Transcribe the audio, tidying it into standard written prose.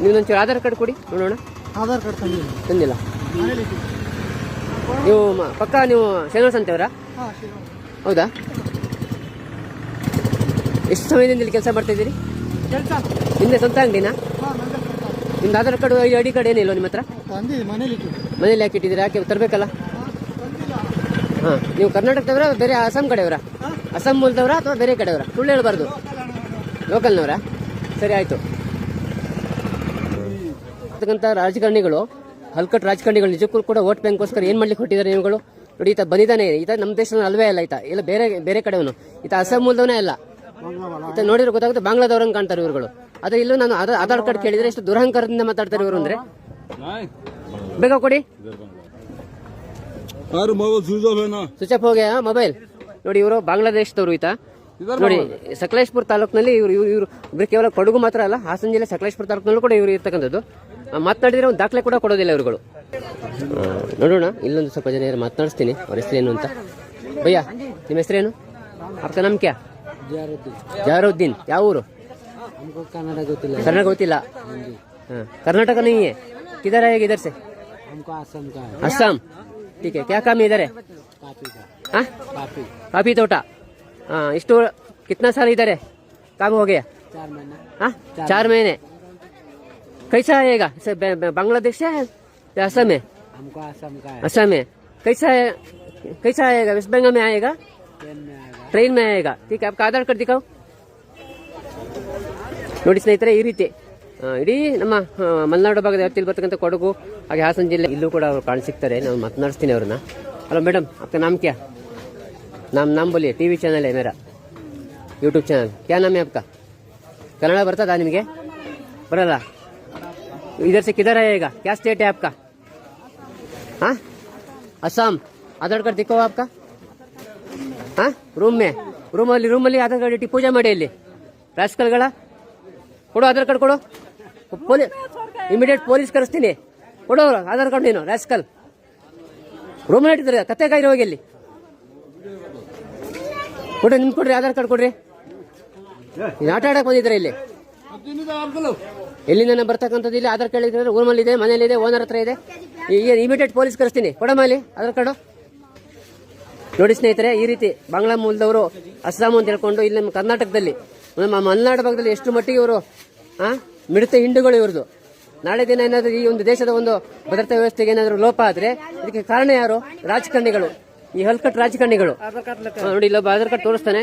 ನೀವೊಂಚೂರು Aadhaar card ಕೊಡಿ ನೋಡೋಣ. Aadhaar card ತಂದಿಲ್ಲ. ನೀವು ಪಕ್ಕ ನೀವು ಶ್ರೀನಿವಾಸ್ ಅಂತೇವರಾ? ಹೌದಾ? ಎಷ್ಟು ಸಮಯದಿಂದ ಇಲ್ಲಿ ಕೆಲಸ ಮಾಡ್ತಾ ಇದ್ದೀರಿ? ನಿಮ್ದೆ ಸ್ವಂತ ಅಂಗಡಿನಾ? ನಿಮ್ದು ಆಧಾರ್ ಕಾರ್ಡ್ ಐಡಿ ಕಾರ್ಡ್ ಏನಿಲ್ಲ ನಿಮ್ಮ ಹತ್ರ? ಮನೇಲಿ ಹಾಕಿಟ್ಟಿದ್ದೀರಾ? ಯಾಕೆ ತರಬೇಕಲ್ಲ? ಹಾಂ, ನೀವು ಕರ್ನಾಟಕದವರ ಬೇರೆ ಅಸ್ಸಾಂ ಕಡೆಯವರಾ? ಅಸ್ಸಾಂ ಮೂಲದವರಾ ಅಥವಾ ಬೇರೆ ಕಡೆಯವರಾ? ಸುಳ್ಳು ಹೇಳಬಾರ್ದು. ಲೋಕಲ್ನವರಾ? ಸರಿ, ಆಯಿತು. ಅಂತಕ್ಕಂಥ ರಾಜಕಾರಣಿಗಳು, ಹಲ್ಕಟ್ ರಾಜಕಾರಣಿಗಳು ನಿಜಕ್ಕೂ ಕೂಡ ವೋಟ್ ಬ್ಯಾಂಕ್ಗೋಸ್ಕರ ಏನು ಮಾಡ್ಲಿಕ್ಕೆ ಹೊಟ್ಟಿದ್ದಾರೆ ನೀವುಗಳು? ನೋಡಿ, ಈತ ಬಂದಿದ್ದಾನೆ, ಈತ ನಮ್ಮ ದೇಶದ ಅಲ್ವೇ ಅಲ್ಲ, ಈತ ಇಲ್ಲ ಬೇರೆ ಕಡೆಯವನು, ಈತ ಅಸ್ಸಾಂ ಮೂಲದವನೇ ಅಲ್ಲ. ಈತ ನೋಡಿದ್ರೆ ಗೊತ್ತಾಗುತ್ತೆ ಬಾಂಗ್ಲಾದವ್ರಂಗೆ ಕಾಣ್ತಾರೆ ಇವ್ರುಗಳು. ಆದರೆ ಇಲ್ಲೂ ನಾನು ಆಧಾರ್ ಕಾರ್ಡ್ ಕೇಳಿದ್ರೆ ಎಷ್ಟು ದುರಹಂಕಾರದಿಂದ ಮಾತಾಡ್ತಾರೆ ಇವರು ಅಂದ್ರೆ. ಬೇಗ ಕೊಡಿ. ಸ್ವಿಚ್ ಆಫ್ ಹೋಗ್ಯಾ ಮೊಬೈಲ್? ನೋಡಿ, ಇವರು ಬಾಂಗ್ಲಾದೇಶದವರು. ಈತ ನೋಡಿ, ಸಕಲೇಶ್ಪುರ ತಾಲೂಕಿನಲ್ಲಿ ಇವರು ಕೇವಲ ಕೊಡಗು ಮಾತ್ರ ಅಲ್ಲ, ಹಾಸನ ಜಿಲ್ಲೆ ಸಕಲೇಶ್ಪುರ ತಾಲೂಕಿನಲ್ಲೂ ಕೂಡ ಇವರು ಇರ್ತಕ್ಕಂಥದ್ದು. ಮಾತನಾಡಿದ್ರೆ ಒಂದು ದಾಖಲೆ ಕೂಡ ಕೊಡೋದಿಲ್ಲ ಇವ್ರುಗಳು. ನೋಡೋಣ, ಇಲ್ಲೊಂದು ಸ್ವಲ್ಪ ಜನ ಮಾತನಾಡಿಸ್ತೀನಿ, ಅವ್ರ ಹೆಸರೇನು ಅಂತ. ಭಯ್ಯ, ನಿಮ್ಮ ಹೆಸರೇನು? ಅಪ್ಪ ನಮ್ ಕ್ಯಾ? ಜಹರುದ್ದೀನ್. ಯಾವ ಊರು? ಕನ್ನಡ ಗೊತ್ತಿಲ್ಲ. कर्नाटक नहीं है, किधर आएगा? इधर से हमको आसाम का है। असम, ठीक है। क्या काम है इधर है? काफी तोटा। हाँ, स्टोर कितना साल इधर है? काम हो गया? 4 महीना। हाँ, 4 महीने। कैसा आएगा? बांग्लादेश है या असम है? हमको आसाम का है। असम है। कैसा आएगा? वेस्ट बंगाल में आएगा? ट्रेन में आएगा। ठीक है, आपका आधार कार्ड दिखाओ. ನೋಡಿ ಸ್ನೇಹಿತರೆ, ಈ ರೀತಿ ಇಡೀ ನಮ್ಮ ಮಲೆನಾಡು ಭಾಗದ ವ್ಯಾಪ್ತಿಯಲ್ಲಿ ಬರ್ತಕ್ಕಂಥ ಕೊಡಗು ಹಾಗೆ ಹಾಸನ ಜಿಲ್ಲೆ ಇಲ್ಲೂ ಕೂಡ ಅವ್ರು ಕಾಣ ಸಿಗ್ತಾರೆ. ನಾವು ಮಾತನಾಡಿಸ್ತೀನಿ ಅವ್ರನ್ನ. ಹಲೋ ಮೇಡಮ್, आपका नाम क्या? नाम बोलिए. टीवी चैनल है मेरा, यूट्यूब चैनल. क्या नाम है आपका? कन्नड़ बरता निಮಗೆ? बरಲ್ಲ. इधर से किधर आएगा? क्या स्टेट है आपका? हाँ, असम. आधार कार्ड दिखाओ आपका. हाँ, ರೂಮಲ್ಲಿ ಆಧಾರ್ ಕಾರ್ಡ್ ಇಟ್ಟು ಪೂಜೆ ಮಾಡಿ. ಇಲ್ಲಿ ರಾಸ್ಕಲ್ಗಳ ಕೊಡು, ಆಧಾರ್ ಕಾರ್ಡ್ ಕೊಡು. ಇಮಿಡಿಯೇಟ್ ಪೊಲೀಸ್ ಕರೆಸ್ತೀನಿ. ಕೊಡು ಆಧಾರ್ ಕಾರ್ಡ್. ನೀನು ರಾಸ್ಕಲ್ ರೂಮಲ್ಲಿ ಇಟ್ಟಿದ್ರೆ ಕತ್ತೆಕಾಯಿರಿ. ಹೋಗಿ ಅಲ್ಲಿ ಕೊಡ್ರಿ, ನಿಮ್ಗೆ ಕೊಡ್ರಿ ಆಧಾರ್ ಕಾರ್ಡ್ ಕೊಡ್ರಿ. ಆಟ ಆಡಕ್ ಬಂದಿದ್ರೆ ಇಲ್ಲಿ ಎಲ್ಲಿಂದ ಬರ್ತಕ್ಕಂಥದ್ದು? ಇಲ್ಲಿ ಆಧಾರ್ ಕಾರ್ಡ್ ಇದ್ರೆ ರೂಮಲ್ಲಿ ಇದೆ, ಮನೇಲಿ ಇದೆ, ಓನರ್ ಹತ್ರ ಇದೆ. ಈಗ ಇಮಿಡಿಯೇಟ್ ಪೊಲೀಸ್ ಕರೆಸ್ತೀನಿ. ಕೊಡಮ್ಮ ಇಲ್ಲಿ ಆಧಾರ್ ಕಾರ್ಡು. ನೋಡಿ ಸ್ನೇಹಿತರೆ, ಈ ರೀತಿ ಬಾಂಗ್ಲಾ ಮೂಲದವರು ಅಸ್ಸಾಂ ಅಂತ ಹೇಳ್ಕೊಂಡು ಇಲ್ಲಿ ನಮ್ಮ ಕರ್ನಾಟಕದಲ್ಲಿ, ನಮ್ಮ ಮಲೆನಾಡು ಭಾಗದಲ್ಲಿ ಎಷ್ಟು ಮಟ್ಟಿಗೆ ಇವರು ಮಿಡತೆ ಹಿಂಡುಗಳು ಇವ್ರದ್ದು. ನಾಳೆ ದಿನ ಏನಾದರೂ ಈ ಒಂದು ದೇಶದ ಒಂದು ಭದ್ರತಾ ವ್ಯವಸ್ಥೆಗೆ ಏನಾದರೂ ಲೋಪ ಆದ್ರೆ ಇದಕ್ಕೆ ಕಾರಣ ಯಾರು? ರಾಜಕಾರಣಿಗಳು, ಈ ಹಲ್ಕಟ್ ರಾಜಕಾರಣಿಗಳು. ನೋಡಿ, ಇಲ್ಲೊಬ್ಬ ಆಧಾರ್ ಕಾರ್ಡ್ ತೋರಿಸ್ತಾನೆ.